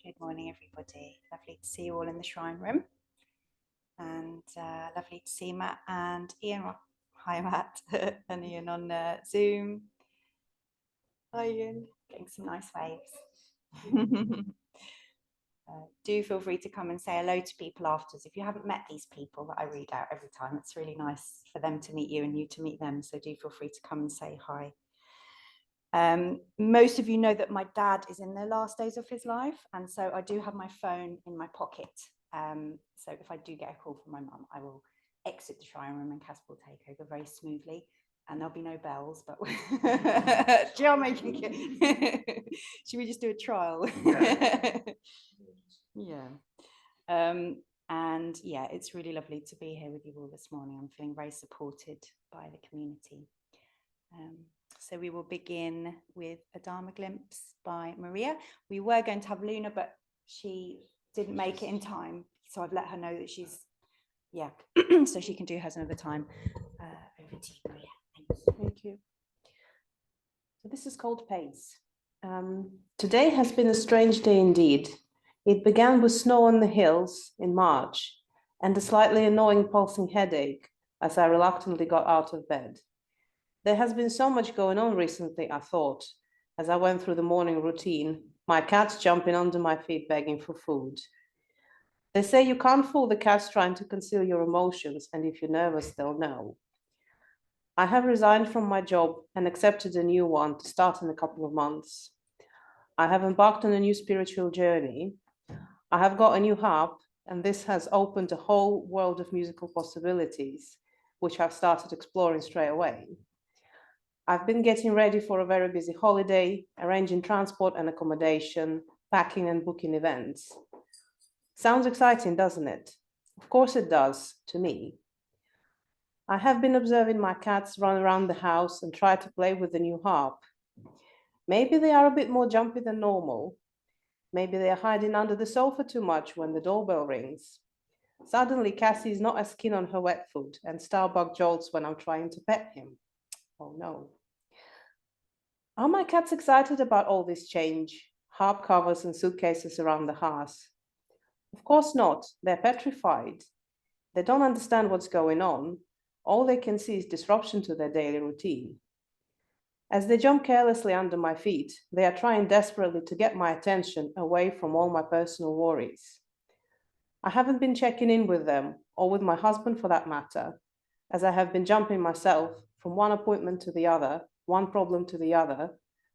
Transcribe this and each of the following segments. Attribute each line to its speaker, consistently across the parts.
Speaker 1: Good morning, everybody. Lovely to see you all in the shrine room. And lovely to see Matt and Ian. Hi, Matt. And Ian on Zoom. Hi, Ian. Getting some nice waves. Do feel free to come and say hello to people afterwards. If you haven't met these people that I read out every time, it's really nice for them to meet you and you to meet them. So do feel free to come and say hi. Most of you know that my dad is in the last days of his life, and so I do have my phone in my pocket. So if I do get a call from my mum, I will exit the shrine room and Casper will take over very smoothly, and there'll be no bells. But Jill making it. Should we just do a trial? Yeah. And yeah, it's really lovely to be here with you all this morning. I'm feeling very supported by the community. So we will begin with a Dharma glimpse by Maria. We were going to have Luna, but she didn't make it in time. So I've let her know that she's, so she can do hers another time. Over to you, Maria.
Speaker 2: Thank you. So this is called Pace. Today has been a strange day indeed. It began with snow on the hills in March and a slightly annoying pulsing headache as I reluctantly got out of bed. There has been so much going on recently, I thought, as I went through the morning routine, my cats jumping under my feet begging for food. They say you can't fool the cats trying to conceal your emotions, and if you're nervous, they'll know. I have resigned from my job and accepted a new one to start in a couple of months. I have embarked on a new spiritual journey. I have got a new harp, and this has opened a whole world of musical possibilities, which I've started exploring straight away. I've been getting ready for a very busy holiday, arranging transport and accommodation, packing and booking events. Sounds exciting, doesn't it? Of course it does, to me. I have been observing my cats run around the house and try to play with the new harp. Maybe they are a bit more jumpy than normal. Maybe they are hiding under the sofa too much when the doorbell rings. Suddenly, Cassie is not as keen on her wet food, and Starbuck jolts when I'm trying to pet him. Oh no. Are my cats excited about all this change? Harp covers and suitcases around the house? Of course not. They're petrified. They don't understand what's going on. All they can see is disruption to their daily routine. As they jump carelessly under my feet, they are trying desperately to get my attention away from all my personal worries. I haven't been checking in with them, or with my husband for that matter, as I have been jumping myself from one appointment to the other, one problem to the other,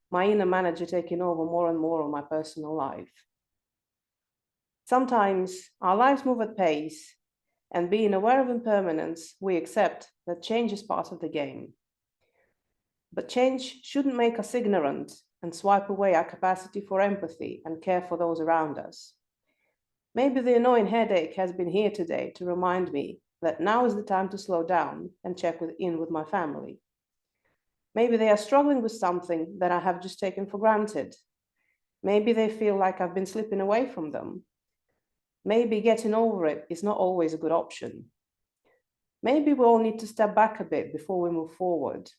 Speaker 2: my inner manager taking over more and more of my personal life. Sometimes our lives move at pace, and being aware of impermanence, we accept that change is part of the game. But change shouldn't make us ignorant and swipe away our capacity for empathy and care for those around us. Maybe the annoying headache has been here today to remind me that now is the time to slow down and check in with my family. Maybe they are struggling with something that I have just taken for granted. Maybe they feel like I've been slipping away from them. Maybe getting over it is not always a good option. Maybe we all need to step back a bit before we move forward.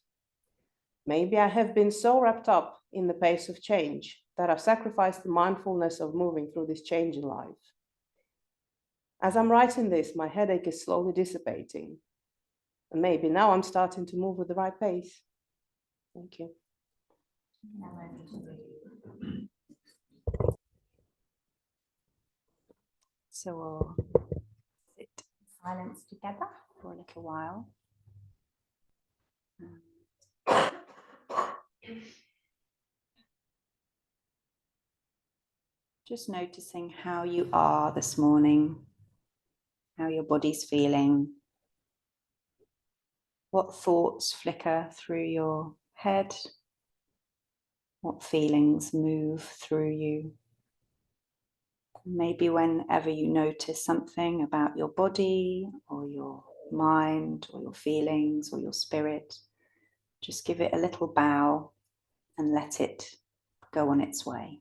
Speaker 2: Maybe I have been so wrapped up in the pace of change that I've sacrificed the mindfulness of moving through this change in life. As I'm writing this, my headache is slowly dissipating. And maybe now I'm starting to move with the right pace. Thank you.
Speaker 1: So we'll sit in silence together for a little while. Just noticing how you are this morning, how your body's feeling, what thoughts flicker through your head, what feelings move through you. Maybe whenever you notice something about your body or your mind or your feelings or your spirit, just give it a little bow and let it go on its way.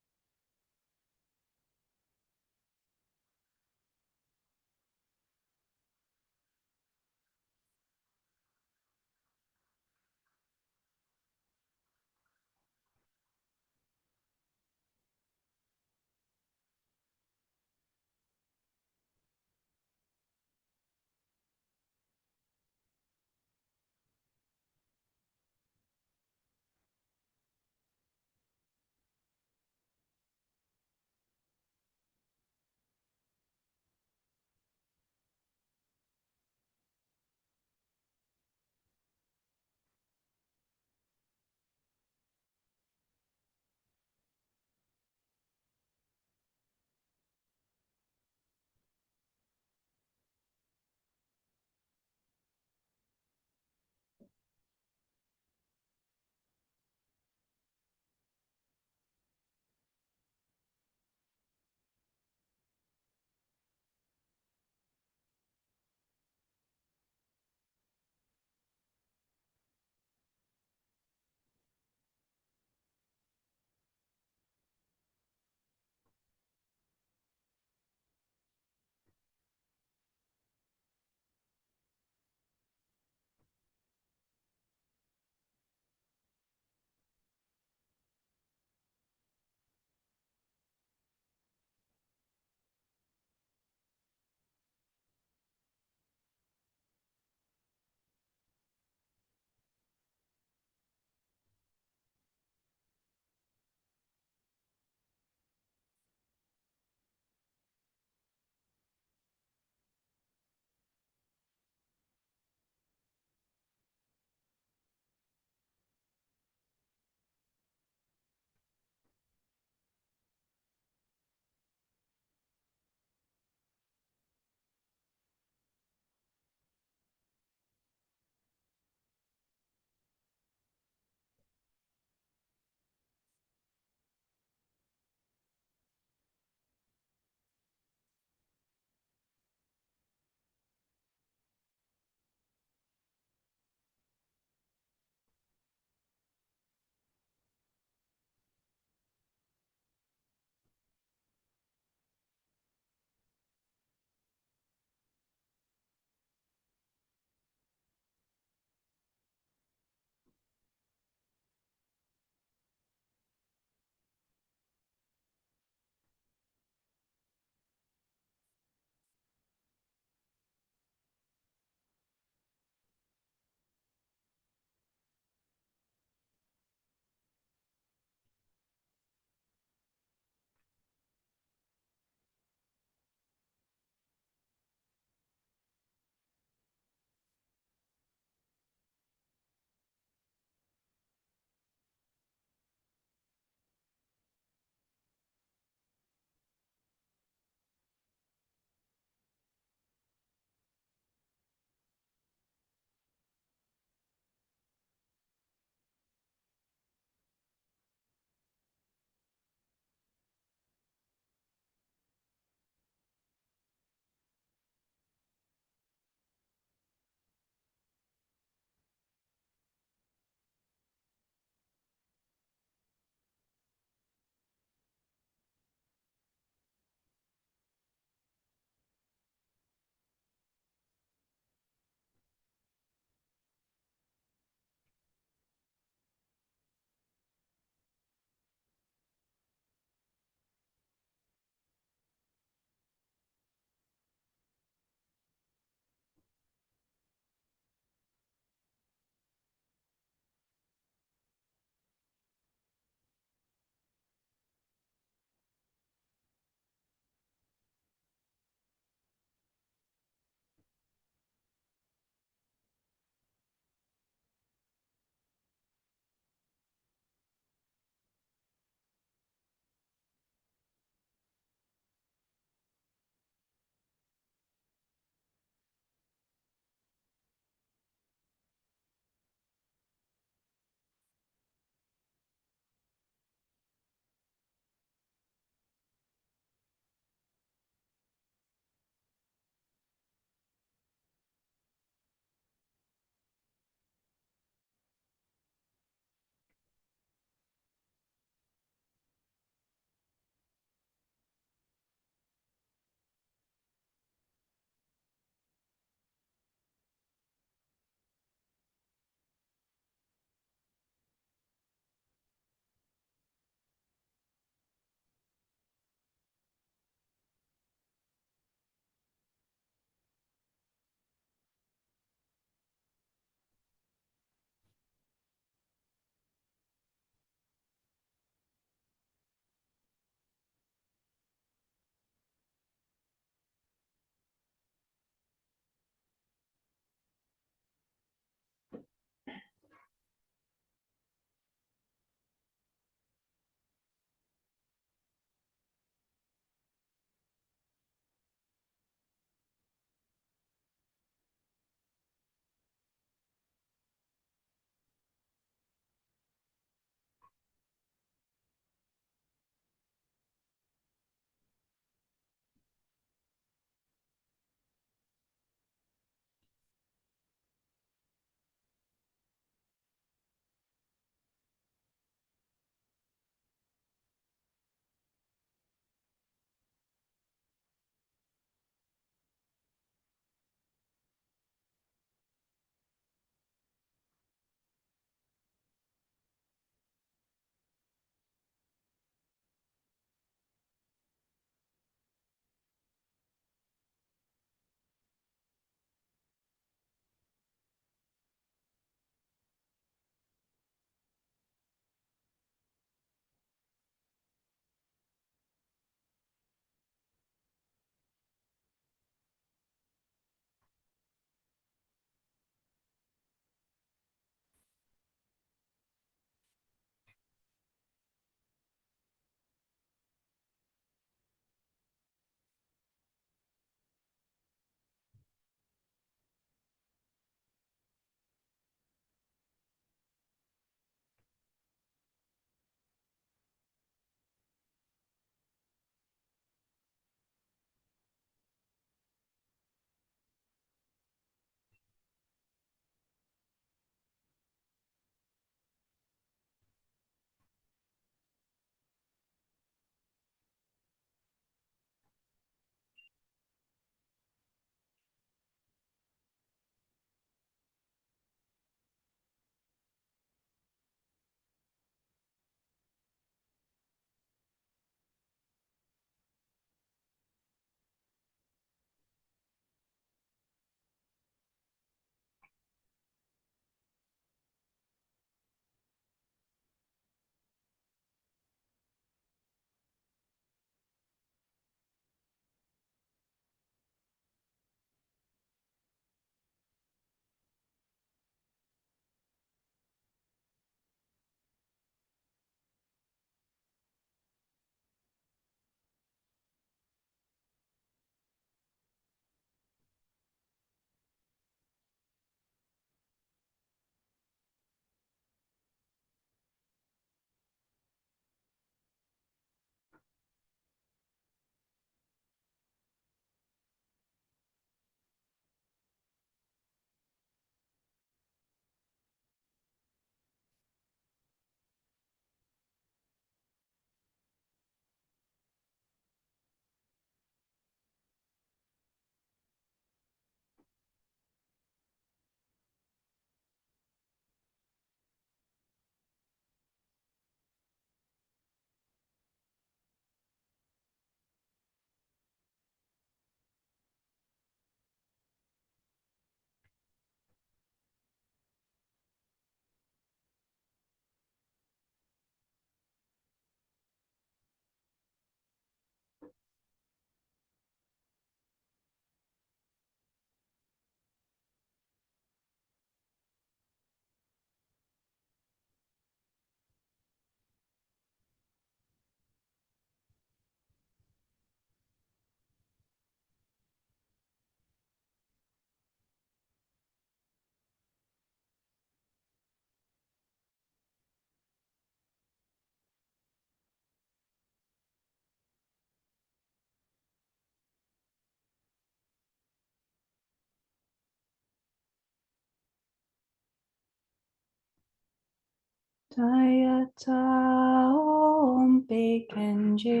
Speaker 1: Tayata Om Bekenje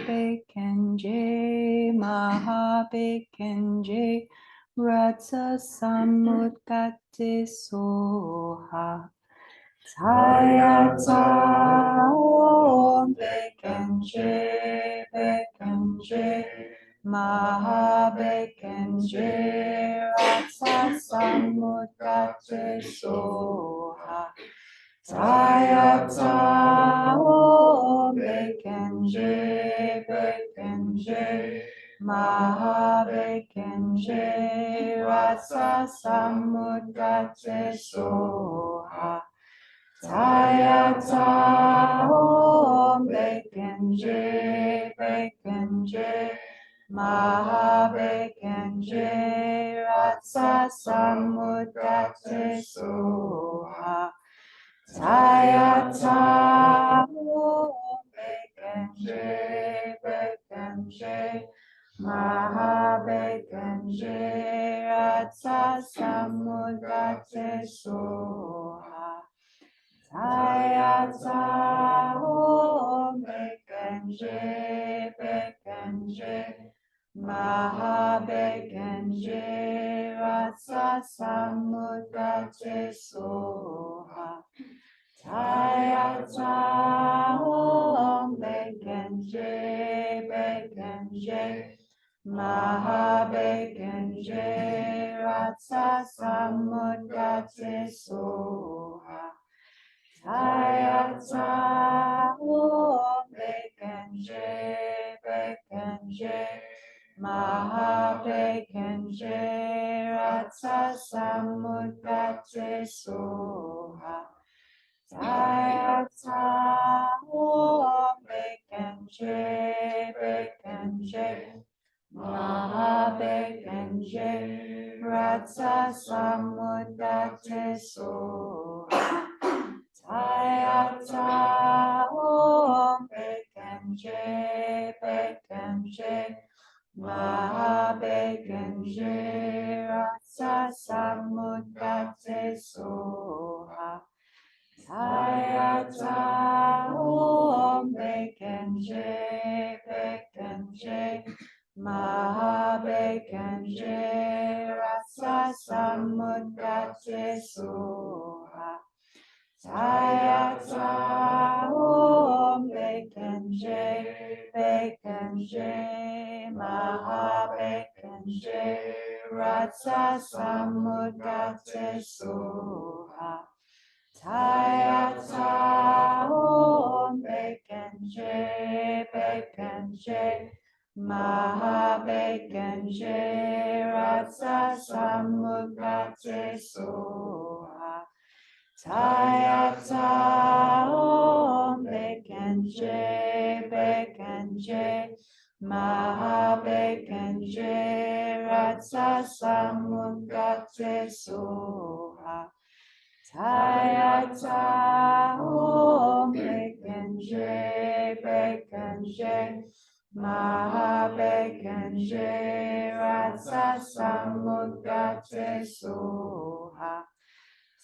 Speaker 1: Bekenje Maha Bekenje Ratsa Samudgate Soha Tayata Om Bekenje Bekenje Maha Bekenje Ratsa Samudgate Soha Tayata Om Bekenje Bekenje Maha Bekenje Rasa Samudgate Soha Tayata Om Bekenje Bekenje Maha Bekenje Rasa Samudgate Soha Tayata Om Bekenje Bekenje Maha Bekenje Ratsa Samudgate Soha Tayata Om Bekenje Bekenje Maha Bekenje Ratsa Samudgate Soha Tayata Om Bekenje Bekenje Maha Bekenje Ratsa Samudgate Soha Tayata Om Bekenje Bekenje Maha Bekenje Ratsa Samudgate Soha Tayata Om Bekenje Bekenje Maha Bekenje Ratsa Samudgate Soha Tayata Om Bekenje Bekenje Maha Bekenje Ratsa Samudgate Soha Tayata Om Bekenje Bekenje Maha Bekenje Ratsa Samudgate Soha Tayata Om Bekenje Bekenje Maha Bekenje Ratsa Samudgate Soha Tayata Om Bekenje Bekenje Maha Bekenje Ratsa Samudgate Soha Tayata Om Bekenje Bekenje Maha Bekenje Ratsa Samudgate Soha Tayata Om Bekenje Bekenje Maha Bekenje Ratsa Samudgate Soha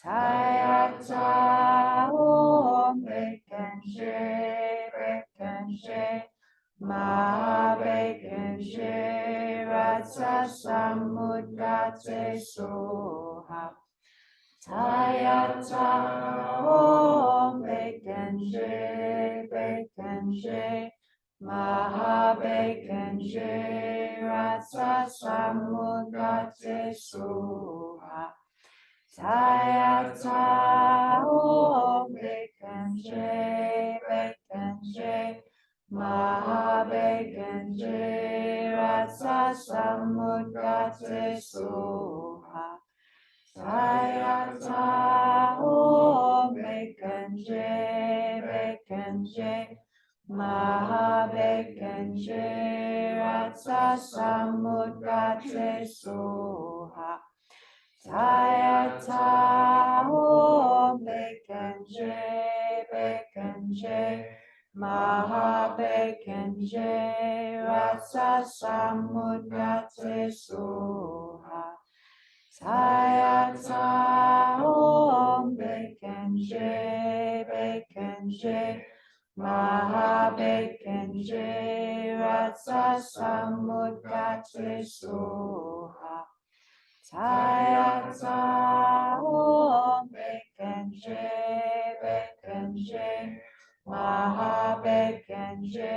Speaker 1: Tayata Om Bekenje Bekenje Maha Bekenje Ratsa Samudgate Soha Tayata Om Bekenje Bekenje Maha Bekenje Ratsa Samudgate Soha Tayata Om Bekenje Bekenje Maha Bekenje Ratsa Samudgate Soha Tayata Om Bekenje Bekenje Maha Bekenje Ratsa Samudgate Soha Tayata Om Bekenje Bekenje Maha Bekenje Ratsa Samudgate Soha Tayata Om Bekenje Bekenje, Mahabekenje, Rasa Samudgate Soha. Tayata Om Bekenje, Bekenje, Mahabekenje,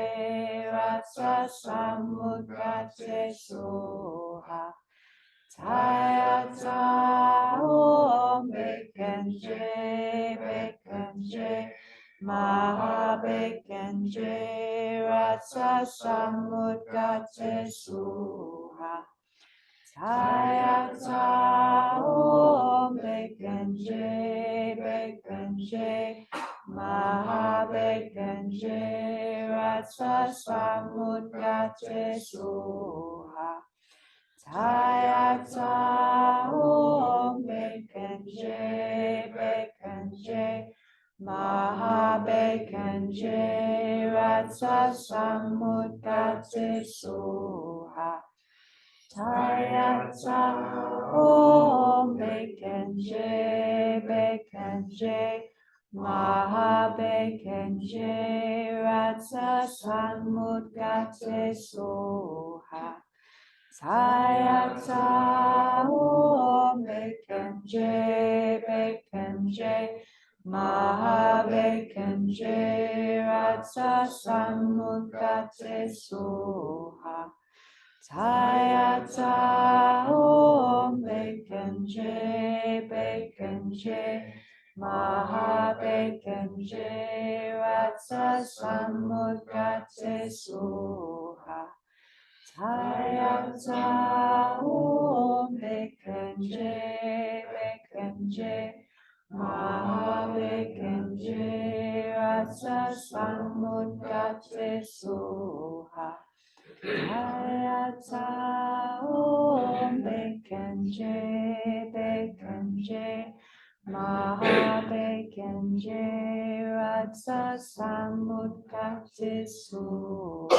Speaker 1: Rasa Samudgate Soha. Tayata Om Bekenje, Bekenje, Mahabekenje, Rasa Samudgate Suha. Tayata Om Bekenje, Bekenje, Mahabekenje, Rasa Samudgate Suha. Tayata Om Bekenje, Bekenje, Mahabekenje, Rasa Samudgate Soha. Tayata Om Bekenje, Bekenje, Mahabekenje, Rasa Samudgate Soha. Tayata Om Bekenje, Bekenje, Mahabekenje, Rasa Samudgate Soha. Tayata Om Bekenje, Bekenje, Mahabekenje, Rasa Samudgate Soha. Tayata Om Bekenje, Bekenje, Mahabekenje, Rasa Samudgate Soha. Tayata Om Bekenje, Bekenje, Mahabekenje, Rasa Samudgate Soha.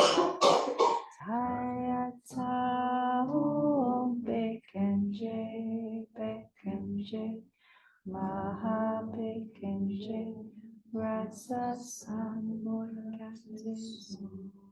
Speaker 1: Tayata Om Bekenje, Bekenje, Mahabekenje, Rasa Samudgate Soha.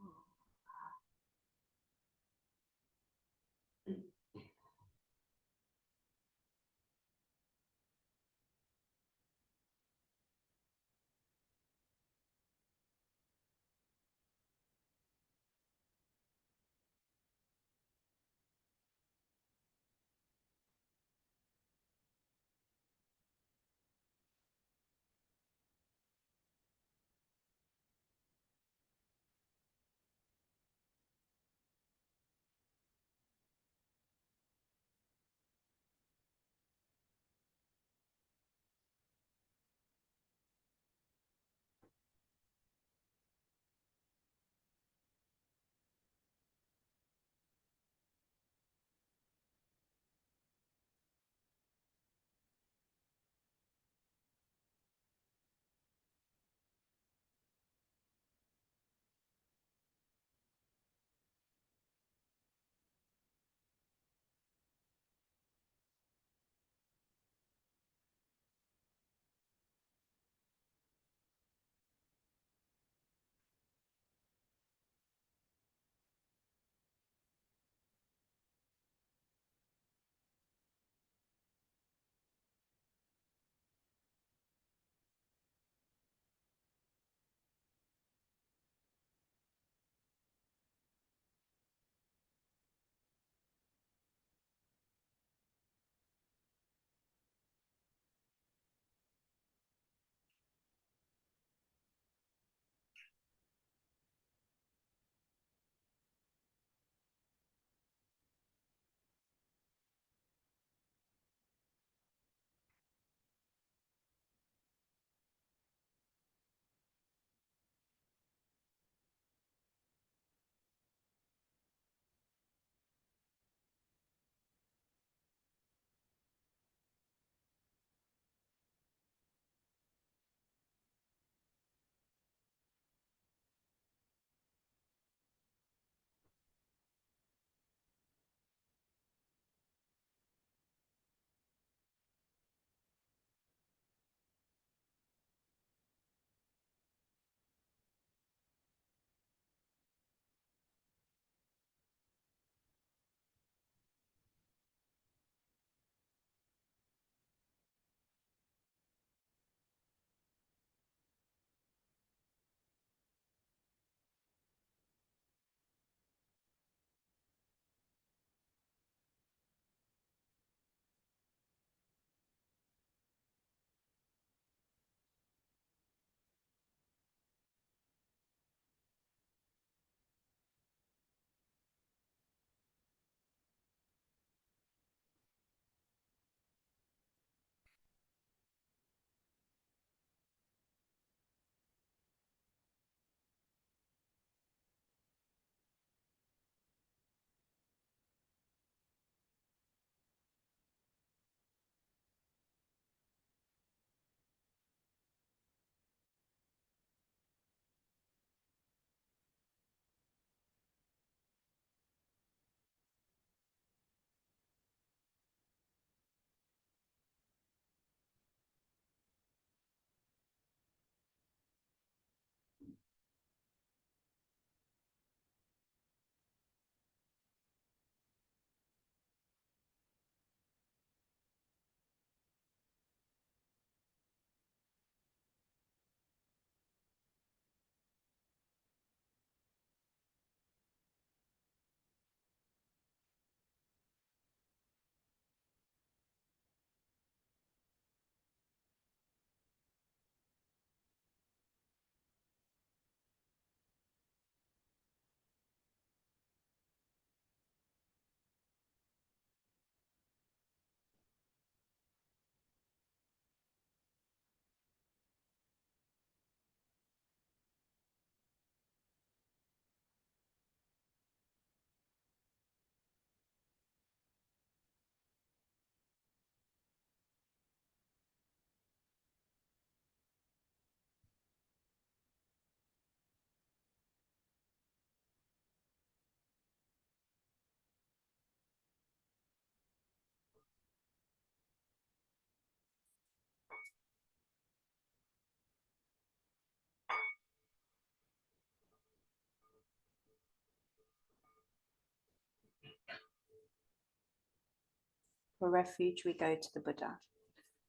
Speaker 1: For refuge, we go to the Buddha,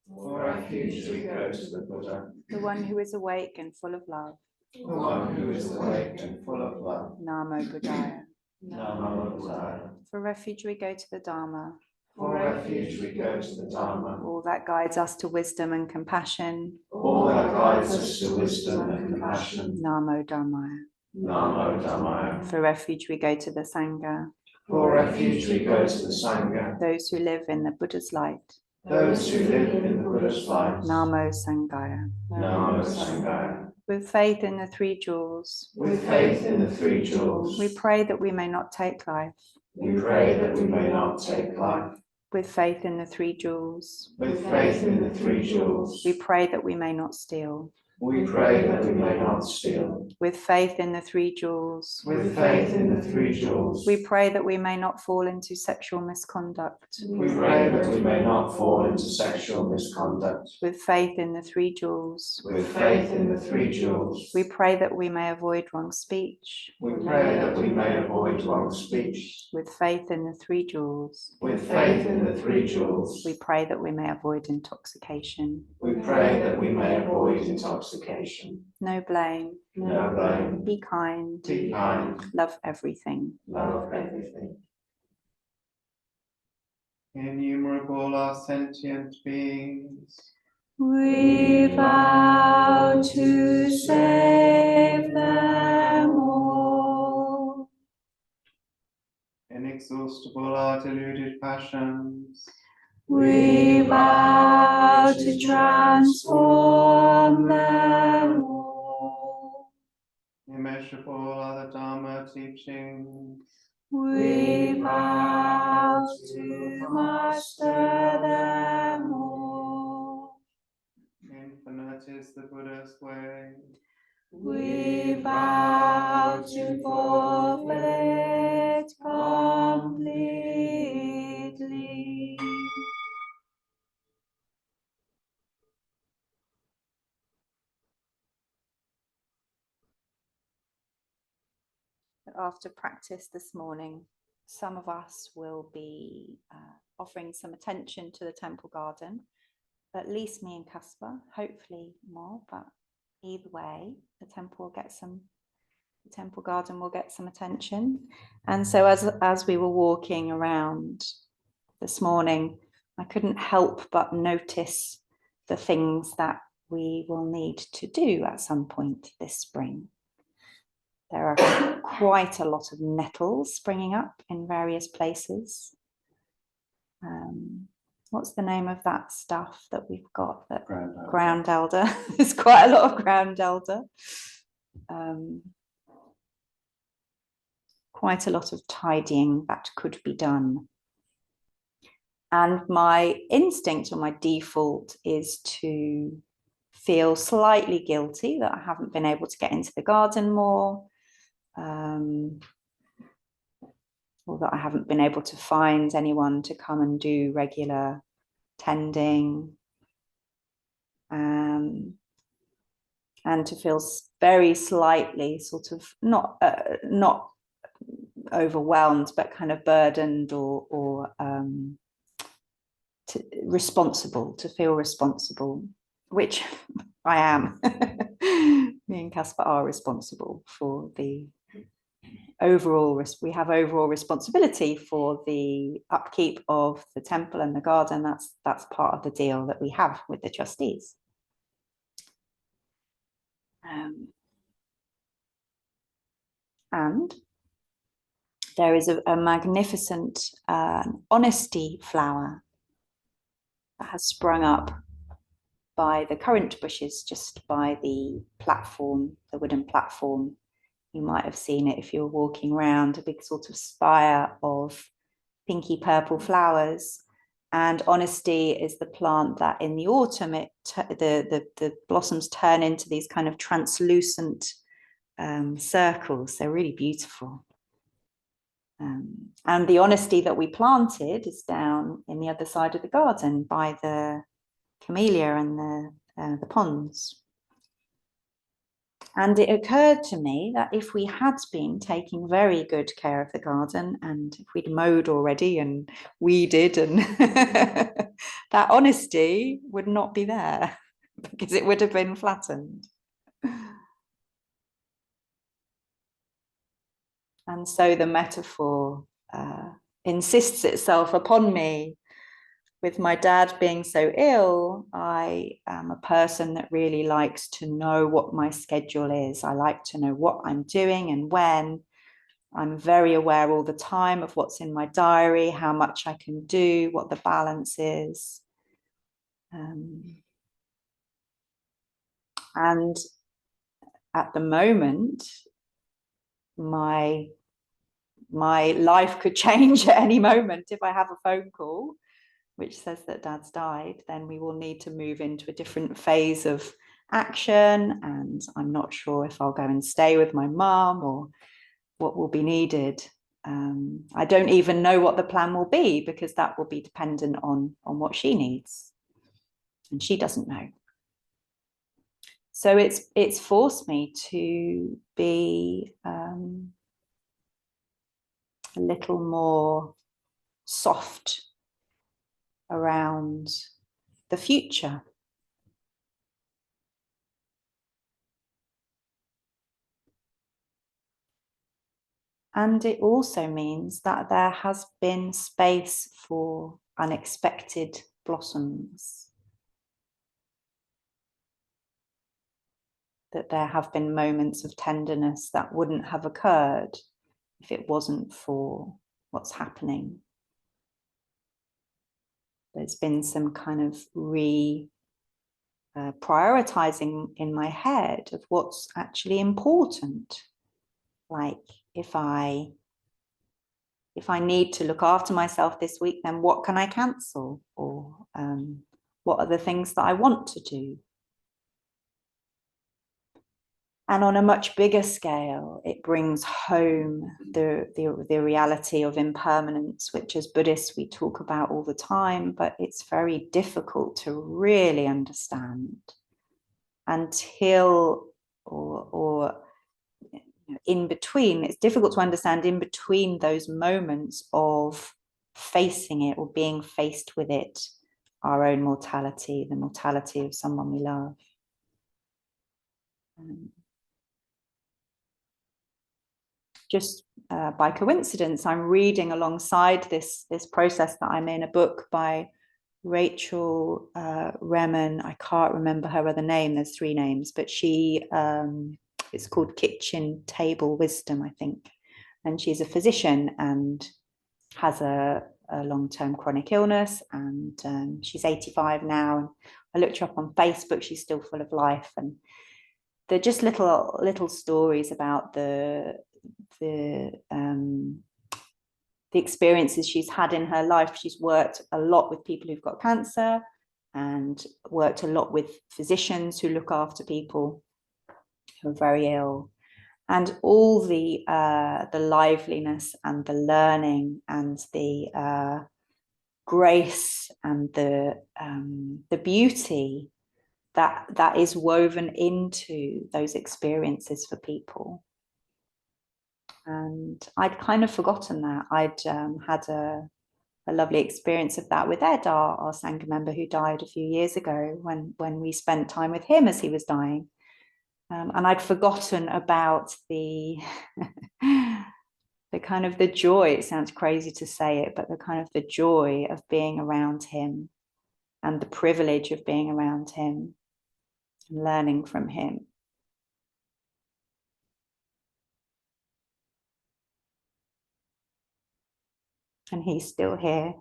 Speaker 3: For refuge we go to the Buddha,
Speaker 1: the one who is awake and full of love.
Speaker 3: the one who is awake and full of love.
Speaker 1: Namo Buddhaya.
Speaker 3: Namo Buddhaya.
Speaker 1: For refuge, we go to the Dharma,
Speaker 3: For refuge we go to the Dharma,
Speaker 1: all that guides us to wisdom and compassion.
Speaker 3: all that guides us to wisdom and compassion.
Speaker 1: Namo Dhammaya.
Speaker 3: Namo Dhammaya.
Speaker 1: For refuge, we go to the Sangha,
Speaker 3: For refuge we go to the Sangha,
Speaker 1: those who live in the Buddha's light.
Speaker 3: those who live in the Buddha's light.
Speaker 1: Namo Sanghaya.
Speaker 3: Namo Sanghaya.
Speaker 1: With faith in the three jewels,
Speaker 3: With faith in the three jewels,
Speaker 1: we pray that we may not take life.
Speaker 3: we pray that we may not take life.
Speaker 1: With faith in the three jewels,
Speaker 3: With faith in the three jewels,
Speaker 1: we pray that we may not steal.
Speaker 3: we pray that we may not steal.
Speaker 1: With faith in the three jewels,
Speaker 3: With faith in the three jewels,
Speaker 1: we pray that we may not fall into sexual misconduct.
Speaker 3: we pray that we may not fall into sexual misconduct.
Speaker 1: With faith in the three jewels,
Speaker 3: With faith in the three jewels,
Speaker 1: we pray that we may avoid wrong speech.
Speaker 3: we pray that we may avoid wrong speech.
Speaker 1: With faith in the three jewels,
Speaker 3: With faith in the three jewels,
Speaker 1: we pray that we may avoid intoxication.
Speaker 3: we pray that we may avoid intoxication.
Speaker 1: No blame,
Speaker 3: No blame,
Speaker 1: be kind,
Speaker 3: be kind,
Speaker 1: love everything.
Speaker 3: love everything.
Speaker 4: Innumerable are sentient beings.
Speaker 1: We vow to save them all.
Speaker 4: Inexhaustible are deluded passions.
Speaker 1: We vow to transform them all.
Speaker 4: Immeasurable are the Dharma teachings.
Speaker 1: We vow to master them all.
Speaker 4: Infinite is the Buddha's way.
Speaker 1: We vow to fulfill it completely. After practice this morning, some of us will be offering some attention to the temple garden, at least me and Caspar, hopefully more, but either way, the temple garden will get some attention. And so as we were walking around this morning, I couldn't help but notice the things that we will need to do at some point this spring. There are quite a lot of nettles springing up in various places. What's the name of that stuff that we've got? That ground elder. There's quite a lot of ground elder. Quite a lot of tidying that could be done. And my instinct or my default is to feel slightly guilty that I haven't been able to get into the garden more. Or that I haven't been able to find anyone to come and do regular tending, and to feel very slightly sort of not overwhelmed, but kind of burdened or responsible, to feel responsible, which I am. Me and Caspar are responsible for the overall, we have overall responsibility for the upkeep of the temple and the garden. That's part of the deal that we have with the trustees. And there is a magnificent honesty flower that has sprung up by the currant bushes just by the platform, the wooden platform. You might have seen it if you were walking around, a big sort of spire of pinky purple flowers. And honesty is the plant that in the autumn, the blossoms turn into these kind of translucent circles. They're really beautiful. And the honesty that we planted is down in the other side of the garden by the camellia and the ponds. And it occurred to me that if we had been taking very good care of the garden, and if we'd mowed already and weeded, and that honesty would not be there because it would have been flattened. And so the metaphor insists itself upon me. With my dad being so ill, I am a person that really likes to know what my schedule is. I like to know what I'm doing and when. I'm very aware all the time of what's in my diary, how much I can do, what the balance is. And at the moment, my life could change at any moment. If I have a phone call which says that Dad's died, then we will need to move into a different phase of action. And I'm not sure if I'll go and stay with my mum or what will be needed. I don't even know what the plan will be, because that will be dependent on what she needs. And she doesn't know. So it's forced me to be a little more soft around the future. And it also means that there has been space for unexpected blossoms. That there have been moments of tenderness that wouldn't have occurred if it wasn't for what's happening. There's been some kind of prioritizing in my head of what's actually important. Like if I need to look after myself this week, then what can I cancel? Or what are the things that I want to do? And on a much bigger scale, it brings home the reality of impermanence, which as Buddhists we talk about all the time, but it's very difficult to really understand until or in between. It's difficult to understand in between those moments of facing it or being faced with it, our own mortality, the mortality of someone we love. Just by coincidence, I'm reading alongside this process that I'm in, a book by Rachel Remen. I can't remember her other name. There's 3 names, but she it's called Kitchen Table Wisdom, I think. And she's a physician and has a long-term chronic illness, and she's 85 now. And I looked her up on Facebook. She's still full of life, and they're just little stories about the experiences she's had in her life. She's worked a lot with people who've got cancer and worked a lot with physicians who look after people who are very ill, and all the liveliness and the learning and the grace and the beauty that is woven into those experiences for people. And I'd kind of forgotten that. I'd had a lovely experience of that with Ed, our Sangha member who died a few years ago, when we spent time with him as he was dying. And I'd forgotten about the kind of the joy, it sounds crazy to say it, but the kind of the joy of being around him and the privilege of being around him and learning from him. And he's still here.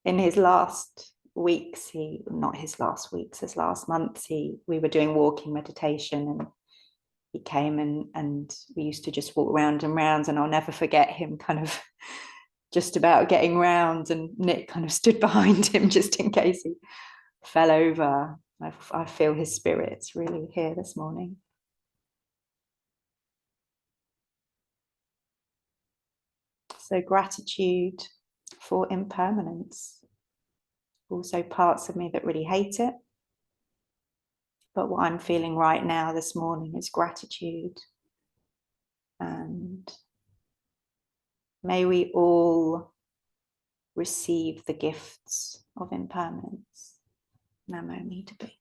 Speaker 1: In his last weeks, his last months, we were doing walking meditation, and he came and we used to just walk round and round, and I'll never forget him kind of just about getting round, and Nick kind of stood behind him just in case he fell over. I feel his spirit's really here this morning. So gratitude for impermanence. Also parts of me that really hate it, But what I'm feeling right now this morning is gratitude. And may we all receive the gifts of impermanence. Namo me to be.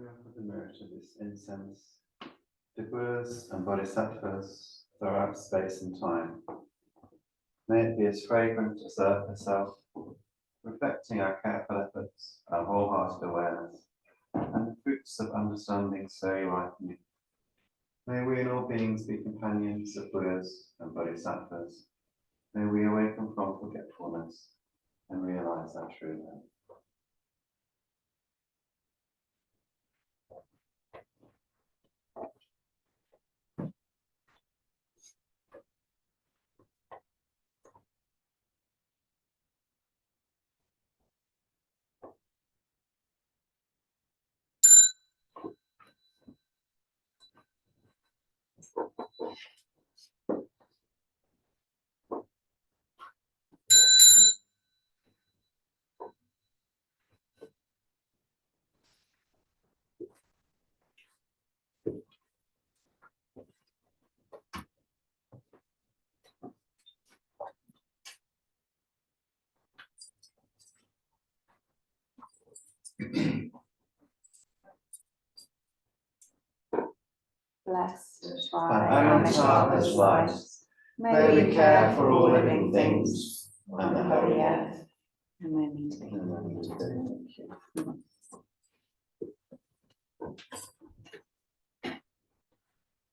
Speaker 4: We offer the merit of this incense to Buddhas and Bodhisattvas throughout space and time. May it be as fragrant as earth herself, reflecting our careful efforts, our wholehearted awareness, and the fruits of understanding so ripening. May we and all beings be companions of Buddhas and Bodhisattvas. May we awaken from forgetfulness and realize our true life.
Speaker 1: Blessed
Speaker 4: By
Speaker 1: by
Speaker 4: Amitabha's light, may we care for all living things and the holy earth.
Speaker 1: And may we be.
Speaker 4: Amen.